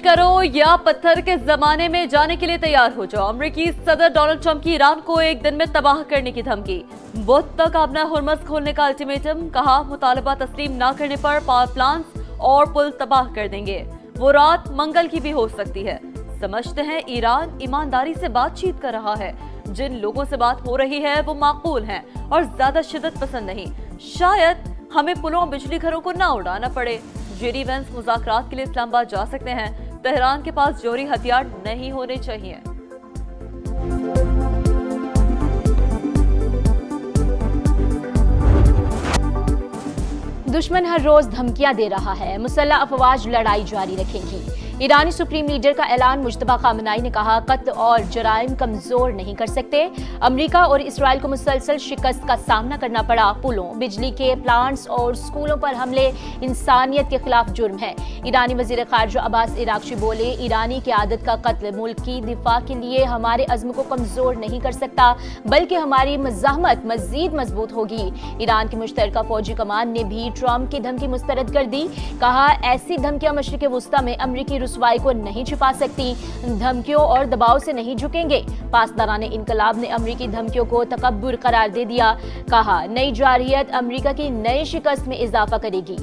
کرو یا پتھر کے زمانے میں جانے کے لیے تیار ہو جاؤ۔ امریکی صدر ڈونلڈ ٹرمپ کی ایران کو ایک دن میں تباہ کرنے کی دھمکی۔ بدھ تک آبنہ ہرمز کھولنے کا الٹیمیٹم، کہا مطالبہ تسلیم نہ کرنے پر پاور پلانٹس اور پل تباہ کر دیں گے۔ وہ رات منگل کی بھی ہو سکتی ہے۔ سمجھتے ہیں ایران ایمانداری سے بات چیت کر رہا ہے۔ جن لوگوں سے بات ہو رہی ہے وہ معقول ہیں اور زیادہ شدت پسند نہیں۔ شاید ہمیں پلوں اور بجلی گھروں کو نہ اڑانا پڑے۔ جے ڈی وینس مذاکرات کے لیے اسلام آباد جا سکتے ہیں۔ تہران کے پاس جوہری ہتھیار نہیں ہونے چاہیے۔ دشمن ہر روز دھمکیاں دے رہا ہے، مسلح افواج لڑائی جاری رکھیں گی۔ ایرانی سپریم لیڈر کا اعلان، مجتبیٰ خامنہئی نے کہا قتل اور جرائم کمزور نہیں کر سکتے۔ امریکہ اور اسرائیل کو مسلسل شکست کا سامنا کرنا پڑا۔ پلوں، بجلی کے پلانٹس اور سکولوں پر حملے انسانیت کے خلاف جرم ہے۔ ایرانی وزیر خارجہ عباس عراقچی بولے، ایرانی قیادت کا قتل ملک کی دفاع کے لیے ہمارے عزم کو کمزور نہیں کر سکتا، بلکہ ہماری مزاحمت مزید مضبوط ہوگی۔ ایران کی مشترکہ فوجی کمان نے بھی ٹرمپ کی دھمکی مسترد کر دی۔ کہا ایسی دھمکیاں مشرق وسطی میں امریکی رسوائی کو نہیں چھپا سکتی، دھمکیوں اور دباؤ سے نہیں جھکیں گے۔ پاسداران انقلاب نے امریکی دھمکیوں کو تکبر قرار دے دیا۔ کہا نئی جارحیت امریکہ کی نئی شکست میں اضافہ کرے گی۔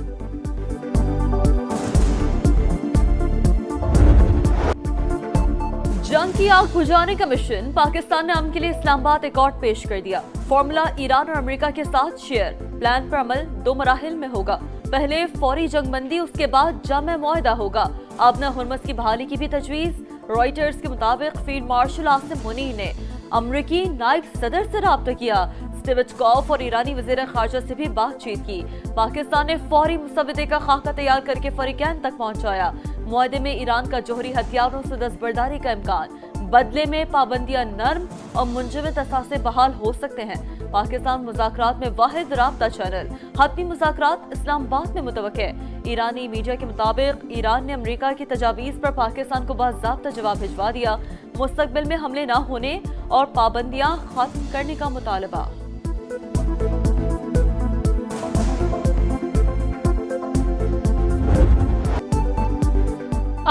جنگ کی آگ بجھانے کا مشن، پاکستان نے امن کے لیے اسلام آباد ایکارڈ پیش کر دیا۔ فارمولا ایران اور امریکہ کے ساتھ شیئر۔ پلان پر عمل 2 مراحل میں ہوگا۔ پہلے فوری جنگ بندی، اس کے بعد جامع معاہدہ ہوگا۔ آبنہ ہرمز کی بحالی کی بھی تجویز۔ رائٹرز کے مطابق فیلڈ مارشل عاصم منیع نے امریکی نائب صدر سے رابطہ کیا۔ اسٹیو وٹکوف اور ایرانی وزیر خارجہ سے بھی بات چیت کی۔ پاکستان نے فوری مسودے کا خاکہ تیار کر کے فریقین تک پہنچایا۔ معاہدے میں ایران کا جوہری ہتھیاروں سے دستبرداری کا امکان، بدلے میں پابندیاں نرم اور منجمد اثاثے بحال ہو سکتے ہیں۔ پاکستان مذاکرات میں واحد رابطہ چینل۔ حتمی مذاکرات اسلام آباد میں متوقع ہے۔ ایرانی میڈیا کے مطابق ایران نے امریکہ کی تجاویز پر پاکستان کو باضابطہ جواب بھجوا دیا۔ مستقبل میں حملے نہ ہونے اور پابندیاں ختم کرنے کا مطالبہ۔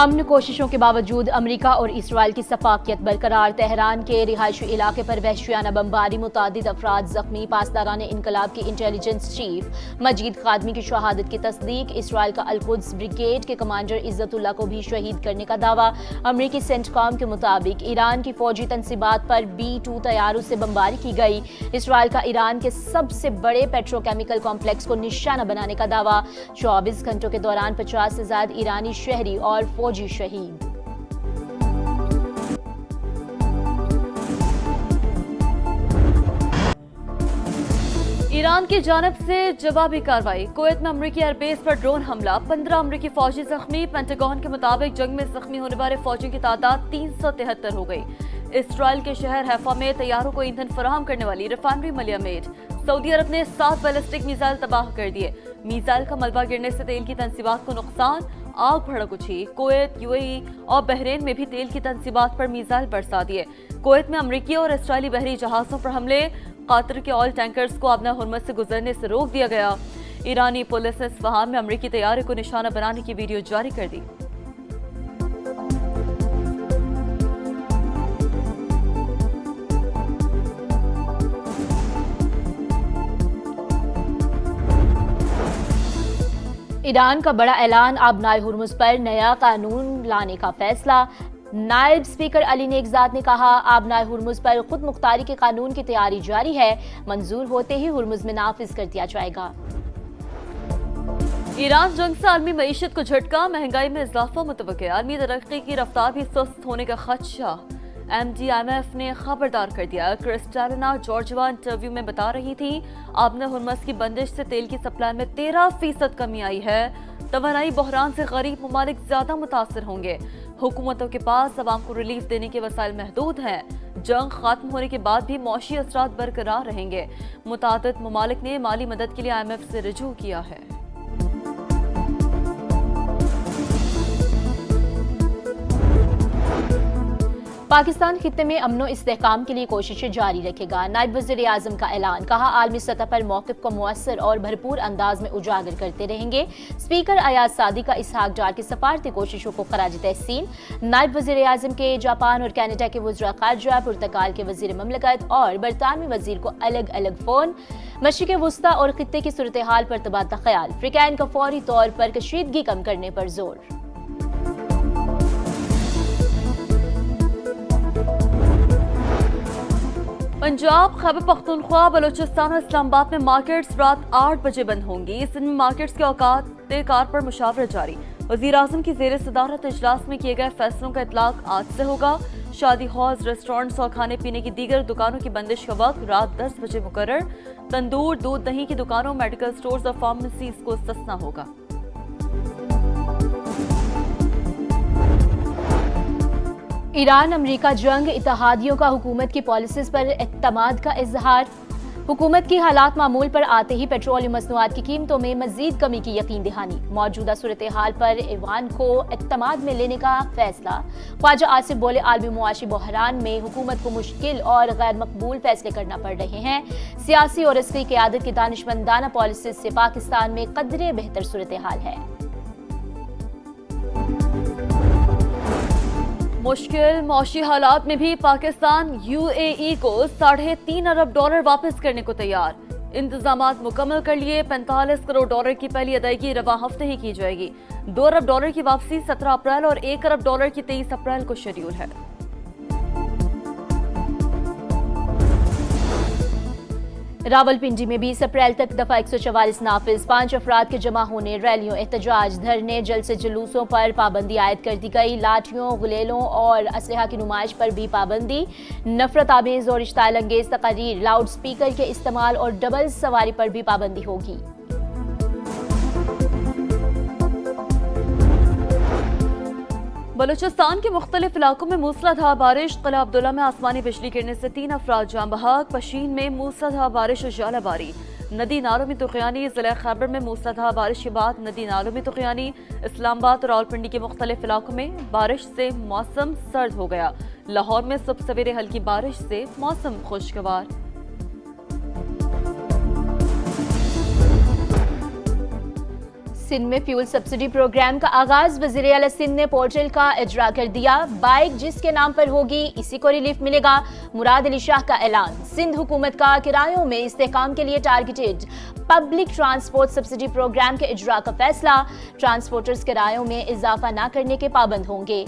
امن کوششوں کے باوجود امریکہ اور اسرائیل کی سفاکیت برقرار۔ تہران کے رہائشی علاقے پر وحشیانہ بمباری، متعدد افراد زخمی۔ پاسداران انقلاب کی انٹیلیجنس چیف مجید خادمی کی شہادت کی تصدیق۔ اسرائیل کا القدس بریگیڈ کے کمانڈر عزت اللہ کو بھی شہید کرنے کا دعویٰ۔ امریکی سینٹکام کے مطابق ایران کی فوجی تنصیبات پر B-2 طیاروں سے بمباری کی گئی۔ اسرائیل کا ایران کے سب سے بڑے پیٹروکیمیکل کمپلیکس کو نشانہ بنانے کا دعویٰ۔ 24 گھنٹوں کے دوران 50 سے زائد ایرانی شہری اور فوجی شہید۔ ایران کی جانب سے جوابی کارروائی۔ کویت میں امریکی ایئر بیس پر ڈرون حملہ، 15 امریکی فوجی زخمی۔ پینٹاگون کے مطابق جنگ میں زخمی ہونے والے فوجیوں کی تعداد 373 ہو گئی۔ اسرائیل کے شہر حیفا میں طیاروں کو ایندھن فراہم کرنے والی ریفائنری ملیہ میٹ۔ سعودی عرب نے 7 بیلسٹک میزائل تباہ کر دیے۔ میزائل کا ملبہ گرنے سے تیل کی تنصیبات کو نقصان، آگ بھڑک اٹھی۔ کویت، UAE اور بحرین میں بھی تیل کی تنصیبات پر میزائل برسا دیے۔ کویت میں امریکی اور اسرائیلی بحری جہازوں پر حملے، قطر کے آئل ٹینکرز کو آبنہ ہرمز سے گزرنے سے روک دیا گیا۔ ایرانی پولیس نے اصفہان میں امریکی طیارے کو نشانہ بنانے کی ویڈیو جاری کر دی۔ ایران کا بڑا اعلان، آبنائے ہرمز پر نیا قانون لانے کا فیصلہ۔ نائب اسپیکر علی نیکزاد نے کہا آبنائے ہرمز پر خود مختاری کے قانون کی تیاری جاری ہے، منظور ہوتے ہی ہرمز میں نافذ کر دیا جائے گا۔ ایران جنگ سے عالمی معیشت کو جھٹکا، مہنگائی میں اضافہ متوقع۔ عالمی ترقی کی رفتار بھی سست ہونے کا خدشہ۔ IMF نے خبردار کر دیا۔ کرسٹالینا جارجیوا انٹرویو میں بتا رہی تھی آبنہ ہرمز کی بندش سے تیل کی سپلائی میں 13% کمی آئی ہے۔ توانائی بحران سے غریب ممالک زیادہ متاثر ہوں گے۔ حکومتوں کے پاس عوام کو ریلیف دینے کے وسائل محدود ہیں۔ جنگ ختم ہونے کے بعد بھی معاشی اثرات برقرار رہیں گے۔ متعدد ممالک نے مالی مدد کے لیے IMF سے رجوع کیا ہے۔ पाकिस्तान खित्ते में अमनो इस्तेहकाम के लिए कोशिशें जारी रखेगा। नायब वज़ीर आज़म का ऐलान, कहा आलमी सतह पर मौक़िफ़ को मुअस्सर और भरपूर अंदाज में उजागर करते रहेंगे। स्पीकर अयाज सादी का इसहाक डार की सफारती कोशिशों को खराज तहसीन। नायब वज़ीर आज़म के जापान और कनाडा के वज़ीर ख़ारजा, पुर्तगाल के वज़ीर ममलकत और बरतानवी वज़ीर को अलग अलग फ़ोन। मशरिक़ वुस्ता और खित्ते की सूरत हाल पर तबादला ख्याल। अफ्रीकैन का फौरी तौर पर कशीदगी कम करने पर जोर। पंजाब, खैबर पख्तूनख्वा, बलूचिस्तान और इस्लामाबाद में मार्केट्स रात 8 बजे बंद होंगी। इस दिन मार्केट्स के औकात कार पर मुशावरत जारी। वज़ीर आज़म की ज़ेर सदारत इजलास में किए गए फैसलों का इतलाक आज से होगा। शादी हॉल्स, रेस्टोरेंट्स और खाने पीने की दीगर दुकानों की बंदिश का वक्त रात 10 बजे मुकर्रर। तंदूर, दूध, दही की दुकानों, मेडिकल स्टोर्स और फार्मेसीज को इस्तिस्ना होगा। ईरान अमरीका जंग, इत्तेहादियों का हुकूमत की पॉलिसीज पर एतमाद का इजहार। हुकूमत की हालात मामूल पर आते ही पेट्रोलियम मसनूआत की कीमतों में मजीद कमी की यकीन दहानी। मौजूदा सूरत हाल पर ईवान को एतमाद में लेने का फैसला। ख्वाजा आसिफ बोले आलमी मुआशी बहरान में हुकूमत को मुश्किल और गैर मकबूल फैसले करना पड़ रहे हैं। सियासी और अस्करी क़यादत की दानिशमंदाना पॉलिसी से पाकिस्तान में कदरे बेहतर सूरत हाल है। मुश्किल मौशी हालात में भी पाकिस्तान UAE को $3.5 अरब वापस करने को तैयार। इंतजामात मुकम्मल कर लिए। $45 करोड़ की पहली अदायगी रवा हफ्ते ही की जाएगी। $2 अरब की वापसी 17 अप्रैल और $1 अरब की 23 अप्रैल को शेड्यूल है। रावलपिंडी में 20 अप्रैल तक दफा 144 नाफिज। 5 अफराद के जमा होने, रैलियों, एहतजाज, धरने, जलसे जुलूसों पर पाबंदी आयद कर दी गई। लाठियों, गुलेलों और असलहा की नुमाइश पर भी पाबंदी। नफरत आमेज और इश्ताइल अंगेज तकारीर, लाउड स्पीकर के इस्तेमाल और डबल सवारी पर भी पाबंदी होगी। बलूचिस्तान के मुख्तलिफ इलाकों में मूसलाधार बारिश। किला अब्दुल्ला में आसमानी बिजली गिरने से 3 अफराद जान बहक। पशीन में मूसलाधार बारिश और जालाबारी। नदी नालों में तुग़यानी। ज़िला खैबर में मूसलाधार बारिश के बाद नदी नालों में तुग़यानी। इस्लामाबाद और रावलपिंडी के मुख्तलिफ इलाकों में बारिश से मौसम सर्द हो गया। लाहौर में सुबह सवेरे हल्की बारिश से मौसम खुशगवार। सिंध में फ्यूल सब्सिडी प्रोग्राम का आगाज। वज़ीर आला सिंध ने पोर्टल का इजरा कर दिया। बाइक जिसके नाम पर होगी इसी को रिलीफ मिलेगा। मुराद अली शाह का ऐलान। सिंध हुकूमत का किरायों में इस्तेहकाम के लिए targeted public transport subsidy programme के इजरा का फैसला। ट्रांसपोर्टर्स किरायों में इजाफा न करने के पाबंद होंगे।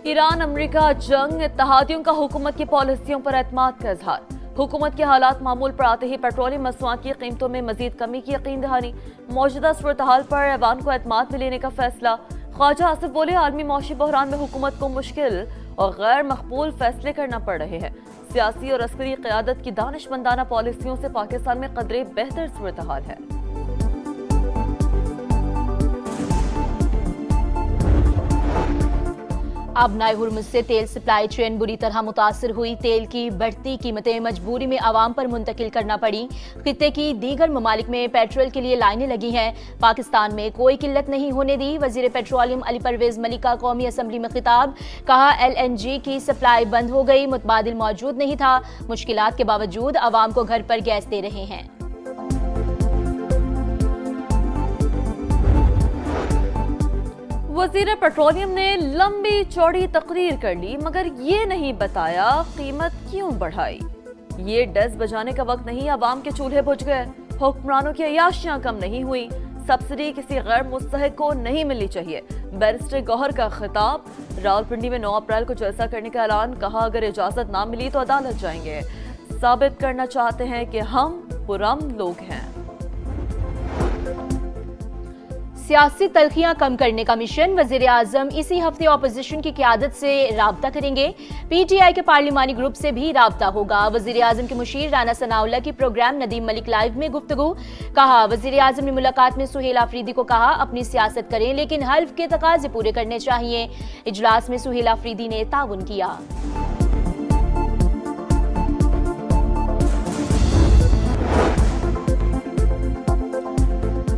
ईरान अमरीका जंग, इत्तेहादियों का हुकूमत की पॉलिसियों पर एतमाद का इजहार। हुकूमत के हालात मामूल पर आते ही पेट्रोलियम मसनूआत की कीमतों में मजीद कमी की यकीन दहानी। मौजूदा सूरत हाल पर ऐवान को एतमाद में लेने का फैसला। ख्वाजा आसिफ बोले आलमी मौशी बहरान में हुकूमत को मुश्किल और गैर मकबूल फैसले करना पड़ रहे हैं। सियासी और अस्करी क़यादत की दानिशमंदाना पॉलिसियों से पाकिस्तान में कदरे बेहतर सूरत हाल है। अब नाए हुर्मुज़ से तेल सप्लाई चेन बुरी तरह मुतासर हुई। तेल की बढ़ती कीमतें मजबूरी में आवाम पर मुंतकिल करना पड़ी। खित्ते की दीगर ममालिक में पेट्रोल के लिए लाइनें लगी हैं। पाकिस्तान में कोई किल्लत नहीं होने दी। वजीर पेट्रोलियम अली परवेज मलिक का कौमी असम्बली में खिताब। कहा LNG की सप्लाई बंद हो गई, मुतबादिल मौजूद नहीं था। मुश्किलात के बावजूद आवाम को घर पर गैस दे रहे हैं। वज़ीर पेट्रोलियम ने लंबी चौड़ी तकरीर कर ली, मगर ये नहीं बताया कीमत क्यों बढ़ाई। ये डज बजाने का वक्त नहीं, आवाम के चूल्हे बुझ गए। हुक्मरानों की अयाशियां कम नहीं हुई। सब्सिडी किसी गैर मुस्तहिक को नहीं मिलनी चाहिए। बैरिस्टर गौहर का खिताब। रावलपिंडी में 9 अप्रैल को जलसा करने का ऐलान। कहा अगर इजाजत ना मिली तो अदालत जाएंगे। साबित करना चाहते हैं कि हम पुरअमन लोग हैं। सियासी तलखियां कम करने का मिशन। वजीर आजम इसी हफ्ते अपोजिशन की क़यादत से राब्ता करेंगे। PTI के पार्लिमानी ग्रुप से भी राब्ता होगा। वजीर आजम के मुशीर राना सनाउल्लाह की प्रोग्राम नदीम मलिक लाइव में गुफ्तगू। कहा वजीर आजम ने मुलाकात में सुहेल आफरीदी को कहा अपनी सियासत करें लेकिन हल्फ के तकाजे पूरे करने चाहिए। इजलास में सुहेल आफरीदी ने ताउन किया।